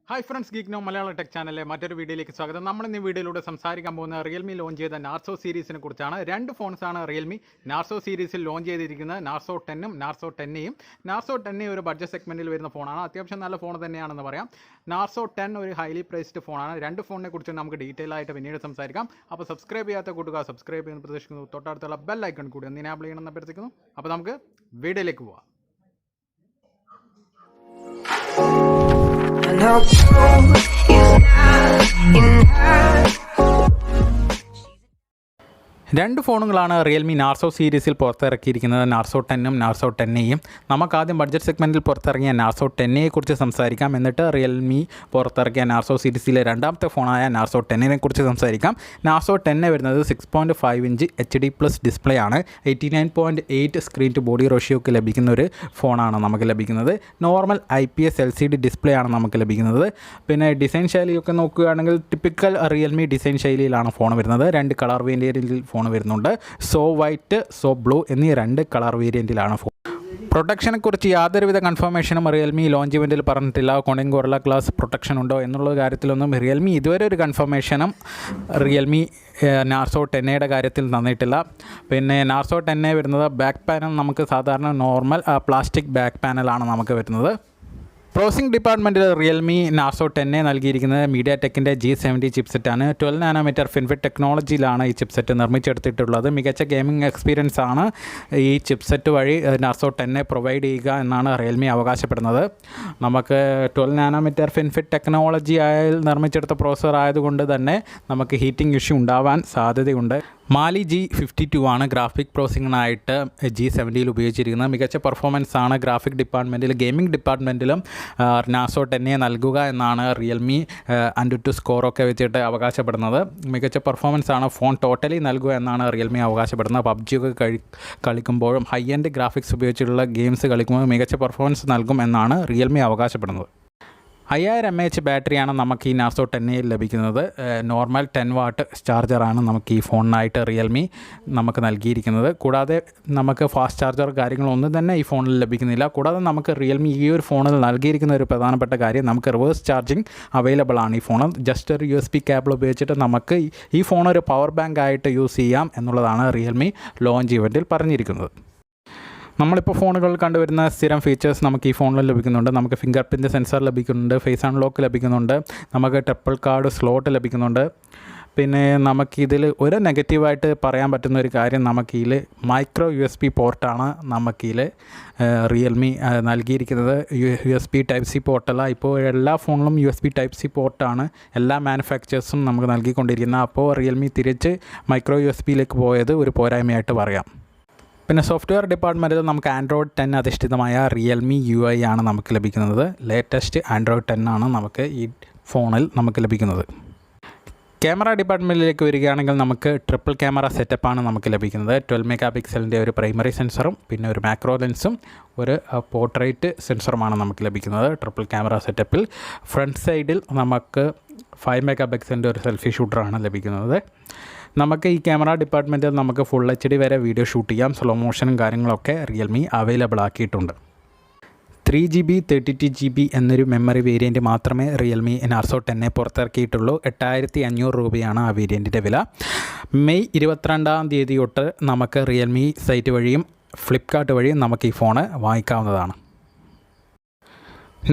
Hi friends Geekno Malayalam tech ചാനലിലെ മറ്റൊരു വീഡിയോയിലേക്ക് സ്വാഗതം. നമ്മൾ ഇന്ന് വീഡിയോയിലൂടെ സംസാരിക്കാൻ പോകുന്ന റിയൽമി ലോഞ്ച് ചെയ്ത നാർസോ സീരീസിനെ കുറിച്ചാണ്. രണ്ട് ഫോൺസാണ് റിയൽമി നാർസോ സീരീസിൽ ലോഞ്ച് ചെയ്തിരിക്കുന്നത്. നാർസോ 10ഉം നാർസോ 10എയും. നാർസോ 10 ഒരു ബഡ്ജറ്റ് സെഗ്മെൻറ്റിൽ വരുന്ന ഫോണാണ്. അത്യാവശ്യം നല്ല ഫോൺ തന്നെയാണെന്ന് പറയാം. നാർസോ 10 ഒരു ഹൈലി പ്രൈസ്ഡ് ഫോണാണ്. രണ്ട് ഫോണിനെ കുറിച്ച് നമുക്ക് ഡീറ്റെയിൽ ആയിട്ട് പിന്നീട് സംസാരിക്കാം. അപ്പോൾ സബ്സ്ക്രൈബ് ചെയ്യാത്ത കൂട്ടുകാർ സബ്സ്ക്രൈബ് ചെയ്യുന്ന പ്രതീക്ഷിക്കുന്നു. തൊട്ടടുത്തുള്ള ബെൽ ഐക്കൺ കൂടി ഒന്ന് എനാബിൾ ചെയ്യണമെന്ന് അഭ്യർത്ഥിക്കുന്നു. അപ്പോൾ നമുക്ക് വീഡിയോയിലേക്ക് പോവാം. രണ്ട് ഫോണുകളാണ് റിയൽമി നാർസോ സീരീസിൽ പുറത്തിറക്കിയിരിക്കുന്നത്. നാർസോ 10ഉം നാർസോ 10എയും. നമുക്കാദ്യം ബഡ്ജറ്റ് സെഗ്മെൻറ്റിൽ പുറത്തിറങ്ങിയ നാർസോ 10എയെ കുറിച്ച് സംസാരിക്കാം. എന്നിട്ട് റിയൽമി പുറത്തിറക്കിയ നാർസോ സീരീസിലെ രണ്ടാമത്തെ ഫോണായ നാർസോ 10നെ കുറിച്ച് സംസാരിക്കാം. നാർസോ 10 വരുന്നത് 6.5 ഇഞ്ച് HD+ ഡിസ്പ്ലേ ആണ്. 89.8 സ്ക്രീൻ ടു ബോഡി റേഷ്യോക്ക് ലഭിക്കുന്ന ഒരു ഫോണാണ് നമുക്ക് ലഭിക്കുന്നത്. നോർമൽ IPS LCD ഡിസ്പ്ലേ ആണ് നമുക്ക് ലഭിക്കുന്നത്. പിന്നെ ഡിസൈൻ ശൈലിയൊക്കെ നോക്കുകയാണെങ്കിൽ ടിപ്പിക്കൽ റിയൽമി ഡിസൈൻ ശൈലിയിലാണ് ഫോൺ വരുന്നത്. രണ്ട് കളർ വേരിയൻറ്റിൽ ഫോൺ വരുന്നുണ്ട്. സോ വൈറ്റ്, സോ ബ്ലൂ എന്നീ രണ്ട് കളർ വേരിയൻറ്റിലാണ് ഫോൺ. പ്രൊട്ടക്ഷനെ കുറിച്ച് യാതൊരുവിധ കൺഫർമേഷനും റിയൽമി ലോഞ്ച് ഇവൻറ്റിൽ പറഞ്ഞിട്ടില്ല. കോണിംഗ് ഗൊറില്ല ഗ്ലാസ് പ്രൊട്ടക്ഷൻ ഉണ്ടോ എന്നുള്ള കാര്യത്തിലൊന്നും റിയൽമി ഇതുവരെ ഒരു കൺഫർമേഷനും റിയൽമി നാർസോ 10യുടെ കാര്യത്തിൽ തന്നിട്ടില്ല. പിന്നെ നാർസോ 10 വരുന്നത് ബാക്ക് പാനൽ നമുക്ക് സാധാരണ നോർമൽ പ്ലാസ്റ്റിക് ബാക്ക് പാനലാണ് നമുക്ക് വരുന്നത്. പ്രോസസ്സിംഗ് ഡിപ്പാർട്ട്മെൻറ്റിൽ റിയൽമി നാർസോ 10 നൽകിയിരിക്കുന്നത് MediaTekൻ്റെ G70 ചിപ്സെറ്റാണ്. 12 നാനോമീറ്റർ ഫിൻഫിറ്റ് ടെക്നോളജിയിലാണ് ഈ ചിപ്സെറ്റ് നിർമ്മിച്ചെടുത്തിട്ടുള്ളത്. മികച്ച ഗെയിമിംഗ് എക്സ്പീരിയൻസ് ആണ് ഈ ചിപ്സെറ്റ് വഴി നാർസോ 10 പ്രൊവൈഡ് ചെയ്യുക എന്നാണ് റിയൽമി അവകാശപ്പെടുന്നത്. നമുക്ക് 12 നാനോമീറ്റർ ഫിൻഫിറ്റ് ടെക്നോളജി നിർമ്മിച്ചെടുത്ത പ്രോസസ്സർ ആയതുകൊണ്ട് തന്നെ നമുക്ക് ഹീറ്റിംഗ് ഇഷ്യൂ ഉണ്ടാവാൻ സാധ്യതയുണ്ട്. മാലി G52 ആണ് ഗ്രാഫിക് പ്രോസസ്സിങ്ങിനായിട്ട് G70 ഉപയോഗിച്ചിരിക്കുന്നത്. മികച്ച പെർഫോമൻസ് ആണ് ഗ്രാഫിക് ഡിപ്പാർട്ട്മെൻറ്റിൽ ഗെയിമിംഗ് ഡിപ്പാർട്ട്മെൻറ്റിലും നാർസോ 10 നൽകുക എന്നാണ് റിയൽമി AnTuTu സ്കോറൊക്കെ വെച്ചിട്ട് അവകാശപ്പെടുന്നത്. മികച്ച പെർഫോമൻസ് ആണ് ഫോൺ ടോട്ടലി നൽകുക എന്നാണ് റിയൽമി അവകാശപ്പെടുന്നത്. പബ്ജിയൊക്കെ കളിക്കുമ്പോഴും ഹൈ എൻഡ് ഗ്രാഫിക്സ് ഉപയോഗിച്ചിട്ടുള്ള ഗെയിംസ് കളിക്കുമ്പോൾ മികച്ച പെർഫോമൻസ് നൽകും എന്നാണ് റിയൽമി അവകാശപ്പെടുന്നത്. 5000 mAh ബാറ്ററിയാണ് നമുക്ക് ഈ നാർസോ 10 ലഭിക്കുന്നത്. നോർമൽ 10 വാട്ട് ചാർജറാണ് നമുക്ക് ഈ ഫോണിനായിട്ട് റിയൽമി നമുക്ക് നൽകിയിരിക്കുന്നത്. കൂടാതെ നമുക്ക് ഫാസ്റ്റ് ചാർജർ കാര്യങ്ങളൊന്നും തന്നെ ഈ ഫോണിൽ ലഭിക്കുന്നില്ല. കൂടാതെ നമുക്ക് റിയൽമി ഈ ഒരു ഫോണിൽ നൽകിയിരിക്കുന്ന ഒരു പ്രധാനപ്പെട്ട കാര്യം നമുക്ക് റിവേഴ്സ് ചാർജിങ് അവൈലബിൾ ആണ്. ഈ ഫോൺ ജസ്റ്റ് ഒരു USB കേബിൾ ഉപയോഗിച്ചിട്ട് നമുക്ക് ഈ ഫോൺ ഒരു പവർ ബാങ്ക് ആയിട്ട് യൂസ് ചെയ്യാം എന്നുള്ളതാണ് റിയൽമി ലോഞ്ച് ഇവൻറ്റിൽ പറഞ്ഞിരിക്കുന്നത്. നമ്മളിപ്പോൾ ഫോണുകളിൽ കണ്ടുവരുന്ന സ്ഥിരം ഫീച്ചേഴ്സ് നമുക്ക് ഈ ഫോണിൽ ലഭിക്കുന്നുണ്ട്. നമുക്ക് ഫിംഗർ പ്രിൻറ്റ് സെൻസർ ലഭിക്കുന്നുണ്ട്, ഫേസ് അൺലോക്ക് ലഭിക്കുന്നുണ്ട്, നമുക്ക് ട്രിപ്പിൾ കാർഡ് സ്ലോട്ട് ലഭിക്കുന്നുണ്ട്. പിന്നെ നമുക്കിതിൽ ഒരു നെഗറ്റീവായിട്ട് പറയാൻ പറ്റുന്ന ഒരു കാര്യം നമുക്കിതിൽ മൈക്രോ USB പോർട്ടാണ് നമുക്കിതിൽ റിയൽമി നൽകിയിരിക്കുന്നത്. USB Type-C പോർട്ടല്ല. ഇപ്പോൾ എല്ലാ ഫോണിലും USB Type-C പോർട്ടാണ് എല്ലാ മാനുഫാക്ചേഴ്സും നമുക്ക് നൽകിക്കൊണ്ടിരിക്കുന്നത്. അപ്പോൾ റിയൽമി തിരിച്ച് മൈക്രോ USB പോയത് ഒരു പോരായ്മയായിട്ട് പറയാം. പിന്നെ സോഫ്റ്റ്വെയർ ഡിപ്പാർട്ട്മെൻറ്റിൽ നമുക്ക് Android 10 അധിഷ്ഠിതമായ റിയൽമി UI ആണ് നമുക്ക് ലഭിക്കുന്നത്. ലേറ്റസ്റ്റ് Android 10 ആണ് നമുക്ക് ഈ ഫോണിൽ നമുക്ക് ലഭിക്കുന്നത്. ക്യാമറ ഡിപ്പാർട്ട്മെൻറ്റിലേക്ക് വരികയാണെങ്കിൽ നമുക്ക് ട്രിപ്പിൾ ക്യാമറ സെറ്റപ്പാണ് നമുക്ക് ലഭിക്കുന്നത്. 12 മെഗാ പിക്സലിൻ്റെ ഒരു പ്രൈമറി സെൻസറും പിന്നെ ഒരു മാക്രോ ലെൻസും ഒരു പോർട്രേറ്റ് സെൻസറുമാണ് നമുക്ക് ലഭിക്കുന്നത് ട്രിപ്പിൾ ക്യാമറ സെറ്റപ്പിൽ. ഫ്രണ്ട് സൈഡിൽ നമുക്ക് 5 മെഗാ പിക്സലിൻ്റെ ഒരു സെൽഫി ഷൂട്ടറാണ് ലഭിക്കുന്നത്. നമുക്ക് ഈ ക്യാമറ ഡിപ്പാർട്ട്മെൻറ്റിൽ നമുക്ക് ഫുൾ HD വരെ വീഡിയോ ഷൂട്ട് ചെയ്യാം. സ്ലോ മോഷനും കാര്യങ്ങളൊക്കെ റിയൽമി അവൈലബിൾ ആക്കിയിട്ടുണ്ട്. 3GB 32GB എന്നൊരു മെമ്മറി വേരിയൻറ്റ് മാത്രമേ റിയൽമി നാർസോ 10 പുറത്തിറക്കിയിട്ടുള്ളൂ. 8500 രൂപയാണ് ആ വേരിയൻറ്റിൻ്റെ വില. മെയ് 22 തൊട്ട് നമുക്ക് റിയൽമി സൈറ്റ് വഴിയും ഫ്ലിപ്കാർട്ട് വഴിയും നമുക്ക് ഈ ഫോണ് വാങ്ങിക്കാവുന്നതാണ്.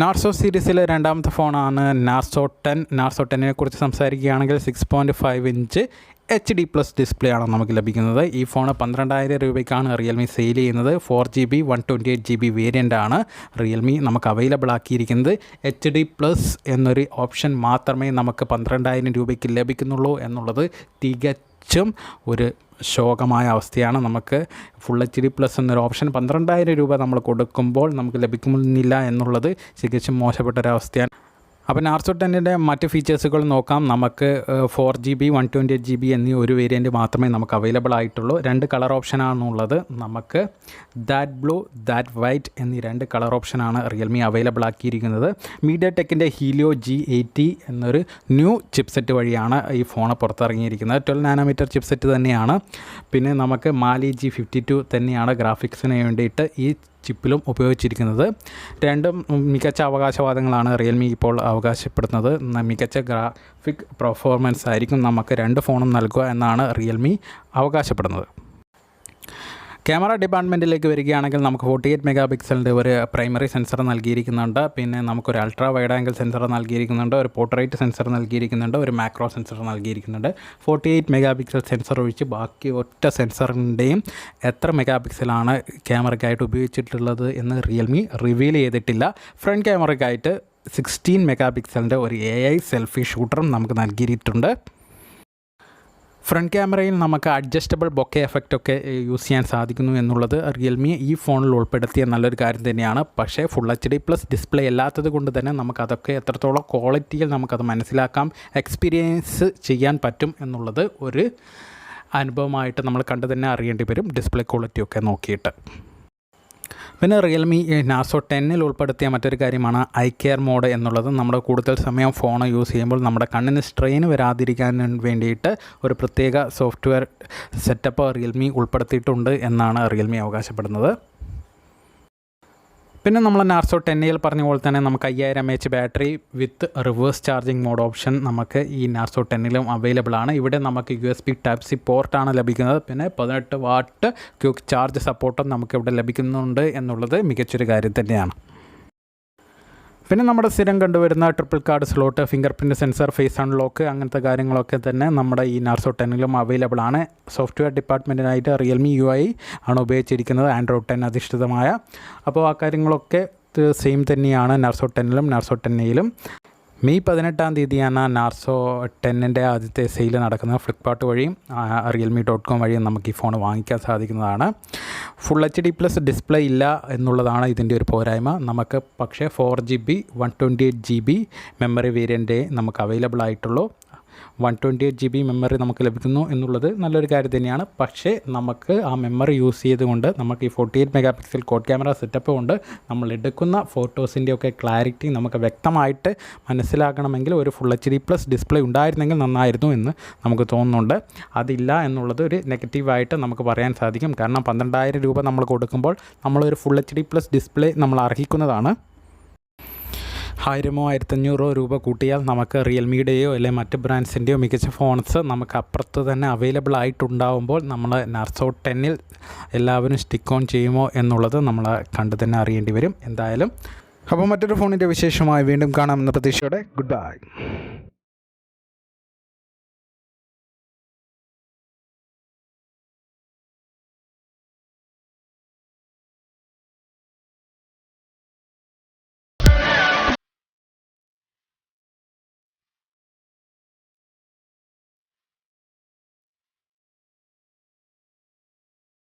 നാർസോ സീരീസിലെ രണ്ടാമത്തെ ഫോണാണ് നാർസോ 10. നാർസോ 10നെ കുറിച്ച് സംസാരിക്കുകയാണെങ്കിൽ 6.5 ഇഞ്ച് HD+ ഡിസ്പ്ലേ ആണ് നമുക്ക് ലഭിക്കുന്നത്. ഈ ഫോൺ 12000 രൂപയ്ക്കാണ് റിയൽമി സെയിൽ ചെയ്യുന്നത്. 4GB 128GB വേരിയൻ്റ് ആണ് റിയൽമി നമുക്ക് അവൈലബിൾ ആക്കിയിരിക്കുന്നത്. HD+ എന്നൊരു ഓപ്ഷൻ മാത്രമേ നമുക്ക് 12000 രൂപയ്ക്ക് ലഭിക്കുന്നുള്ളൂ എന്നുള്ളത് തികച്ചും ഒരു ശോകമായ അവസ്ഥയാണ്. നമുക്ക് ഫുൾ HD+ എന്നൊരു ഓപ്ഷൻ 12000 രൂപ നമ്മൾ കൊടുക്കുമ്പോൾ നമുക്ക് ലഭിക്കുന്നില്ല എന്നുള്ളത് തികച്ചും മോശപ്പെട്ടൊരവസ്ഥയാണ്. അപ്പോൾ നാർസോ 10ൻ്റെ മറ്റ് ഫീച്ചേഴ്സുകൾ നോക്കാം. നമുക്ക് 4GB 128GB എന്നീ ഒരു വേരിയൻറ്റ് മാത്രമേ നമുക്ക് അവൈലബിൾ ആയിട്ടുള്ളൂ. രണ്ട് കളർ ഓപ്ഷനാണുള്ളത്. നമുക്ക് ദാറ്റ് ബ്ലൂ, ദാറ്റ് വൈറ്റ് എന്നീ രണ്ട് കളർ ഓപ്ഷനാണ് റിയൽമി അവൈലബിൾ ആക്കിയിരിക്കുന്നത്. MediaTekൻ്റെ ഹീലിയോ G80 എന്നൊരു ന്യൂ ചിപ്സെറ്റ് വഴിയാണ് ഈ ഫോൺ പുറത്തിറങ്ങിയിരിക്കുന്നത്. 12 നാനോമീറ്റർ ചിപ്സെറ്റ് തന്നെയാണ്. പിന്നെ നമുക്ക് മാലി G52 തന്നെയാണ് ഗ്രാഫിക്സിന് വേണ്ടിയിട്ട് ഈ ചിപ്പിലും ഉപയോഗിച്ചിരിക്കുന്നത്. രണ്ടും മികച്ച അവകാശവാദങ്ങളാണ് റിയൽമി ഇപ്പോൾ അവകാശപ്പെടുന്നത്. മികച്ച ഗ്രാഫിക് പെർഫോമൻസ് ആയിരിക്കും നമുക്ക് രണ്ട് ഫോണും നൽകുക എന്നാണ് റിയൽമി അവകാശപ്പെടുന്നത്. ക്യാമറ ഡിപ്പാർട്ട്മെൻറ്റിലേക്ക് വരികയാണെങ്കിൽ നമുക്ക് 48 മെഗാ പിക്സലിൻ്റെ ഒരു പ്രൈമറി സെൻസർ നൽകിയിരിക്കുന്നുണ്ട്. പിന്നെ നമുക്കൊരു അൾട്രാ വൈഡ് ആംഗിൾ സെൻസർ നൽകിയിരിക്കുന്നുണ്ട്, ഒരു പോർട്രേറ്റ് സെൻസർ നൽകിയിരിക്കുന്നുണ്ട്, ഒരു മാക്രോ സെൻസർ നൽകിയിരിക്കുന്നുണ്ട്. 48 മെഗാ പിക്സൽ സെൻസർ ഒഴിച്ച് ബാക്കി ഒറ്റ സെൻസറിൻ്റെയും എത്ര മെഗാ പിക്സലാണ് ക്യാമറയ്ക്കായിട്ട് ഉപയോഗിച്ചിട്ടുള്ളത് എന്ന് റിയൽമി റിവീൽ ചെയ്തിട്ടില്ല. ഫ്രണ്ട് ക്യാമറയ്ക്കായിട്ട് 16 മെഗാ പിക്സലിൻ്റെ ഒരു AI സെൽഫി ഷൂട്ടറും നമുക്ക് നൽകിയിട്ടുണ്ട്. ഫ്രണ്ട് ക്യാമറയിൽ നമുക്ക് അഡ്ജസ്റ്റബിൾ ബൊക്കെ എഫക്റ്റൊക്കെ യൂസ് ചെയ്യാൻ സാധിക്കുന്നു എന്നുള്ളത് റിയൽമി ഈ ഫോണിൽ ഉൾപ്പെടുത്തിയ നല്ലൊരു കാര്യം തന്നെയാണ്. പക്ഷേ ഫുൾ HD+ ഡിസ്പ്ലേ അല്ലാത്തത് കൊണ്ട് തന്നെ നമുക്കതൊക്കെ എത്രത്തോളം ക്വാളിറ്റിയിൽ നമുക്കത് മനസ്സിലാക്കാം, എക്സ്പീരിയൻസ് ചെയ്യാൻ പറ്റും എന്നുള്ളത് ഒരു അനുഭവമായിട്ട് നമ്മൾ കണ്ടു തന്നെ അറിയേണ്ടി വരും, ഡിസ്പ്ലേ ക്വാളിറ്റിയൊക്കെ നോക്കിയിട്ട്. പിന്നെ റിയൽമി നാർസോ 10 ഉൾപ്പെടുത്തിയ മറ്റൊരു കാര്യമാണ് ഐ കെയർ മോഡ് എന്നുള്ളത്. നമ്മുടെ കൂടുതൽ സമയം ഫോൺ യൂസ് ചെയ്യുമ്പോൾ നമ്മുടെ കണ്ണിന് സ്ട്രെയിൻ വരാതിരിക്കാൻ വേണ്ടിയിട്ട് ഒരു പ്രത്യേക സോഫ്റ്റ്വെയർ സെറ്റപ്പ് റിയൽമി ഉൾപ്പെടുത്തിയിട്ടുണ്ട് എന്നാണ് റിയൽമി അവകാശപ്പെടുന്നത്. പിന്നെ നമ്മൾ നാർസോ 10 പറഞ്ഞ പോലെ തന്നെ നമുക്ക് 5000 mAh battery with reverse charging mode option നമുക്ക് ഈ നാർസോ 10 അവൈലബിൾ ആണ്. ഇവിടെ നമുക്ക് USB Type-C പോർട്ടാണ് ലഭിക്കുന്നത്. പിന്നെ 18 വാട്ട് ക്വിക്ക് ചാർജ് സപ്പോർട്ടും നമുക്കിവിടെ ലഭിക്കുന്നുണ്ട് എന്നുള്ളത് മികച്ചൊരു കാര്യം തന്നെയാണ്. പിന്നെ നമ്മുടെ സ്ഥിരം കണ്ടുവരുന്ന triple card slot, fingerprint sensor, face unlock അങ്ങനത്തെ കാര്യങ്ങളൊക്കെ തന്നെ നമ്മുടെ ഈ നാർസോ 10 അവൈലബിൾ ആണ്. സോഫ്റ്റ്വെയർ ഡിപ്പാർട്ട്മെൻറ്റിനായിട്ട് റിയൽമി UI ആണ് ഉപയോഗിച്ചിരിക്കുന്നത്, Android 10 അധിഷ്ഠിതമായ. അപ്പോൾ ആ കാര്യങ്ങളൊക്കെ സെയിം തന്നെയാണ് നാർസോ 10 നാർസോ 10 മെയ് 18 നാർസോ 10 ആദ്യത്തെ സെയിൽ നടക്കുന്നത്. ഫ്ലിപ്കാർട്ട് വഴിയും realme.com വഴിയും നമുക്ക് ഈ ഫോൺ വാങ്ങിക്കാൻ സാധിക്കുന്നതാണ്. ഫുൾ HD+ ഡിസ്പ്ലേ ഇല്ല എന്നുള്ളതാണ് ഇതിൻ്റെ ഒരു പോരായ്മ. നമുക്ക് പക്ഷേ 4GB 128GB മെമ്മറി വേരിയൻ്റ് നമുക്ക് അവൈലബിൾ ആയിട്ടുള്ളൂ. 128GB മെമ്മറി നമുക്ക് ലഭിക്കുന്നു എന്നുള്ളത് നല്ലൊരു കാര്യം തന്നെയാണ്. പക്ഷേ നമുക്ക് ആ മെമ്മറി യൂസ് ചെയ്തുകൊണ്ട് നമുക്ക് ഈ 48 mega pixel code camera setup കൊണ്ട് നമ്മൾ എടുക്കുന്ന ഫോട്ടോസിൻ്റെയൊക്കെ ക്ലാരിറ്റി നമുക്ക് വ്യക്തമായിട്ട് മനസ്സിലാക്കണമെങ്കിൽ ഒരു ഫുൾ HD+ ഡിസ്പ്ലേ ഉണ്ടായിരുന്നെങ്കിൽ നന്നായിരുന്നു എന്ന് നമുക്ക് തോന്നുന്നുണ്ട്. അതില്ല എന്നുള്ളത് ഒരു നെഗറ്റീവായിട്ട് നമുക്ക് പറയാൻ സാധിക്കും. കാരണം 12,000 രൂപ നമ്മൾ കൊടുക്കുമ്പോൾ നമ്മളൊരു ഫുൾ HD+ ഡിസ്പ്ലേ നമ്മൾ അർഹിക്കുന്നതാണ്. 1000 1500 രൂപ കൂട്ടിയാൽ നമുക്ക് റിയൽമിയുടെയോ അല്ലെങ്കിൽ മറ്റ് ബ്രാൻഡ്സിൻ്റെയോ മികച്ച ഫോൺസ് നമുക്ക് അപ്പുറത്ത് തന്നെ അവൈലബിൾ ആയിട്ടുണ്ടാവുമ്പോൾ നമ്മൾ നാർസോ 10 എല്ലാവരും സ്റ്റിക്ക് ഓൺ ചെയ്യുമോ എന്നുള്ളത് നമ്മൾ കണ്ടു തന്നെ അറിയേണ്ടി വരും. എന്തായാലും അപ്പോൾ മറ്റൊരു ഫോണിൻ്റെ വിശേഷമായി വീണ്ടും കാണാമെന്ന പ്രതീക്ഷയോടെ ഗുഡ് ബൈ.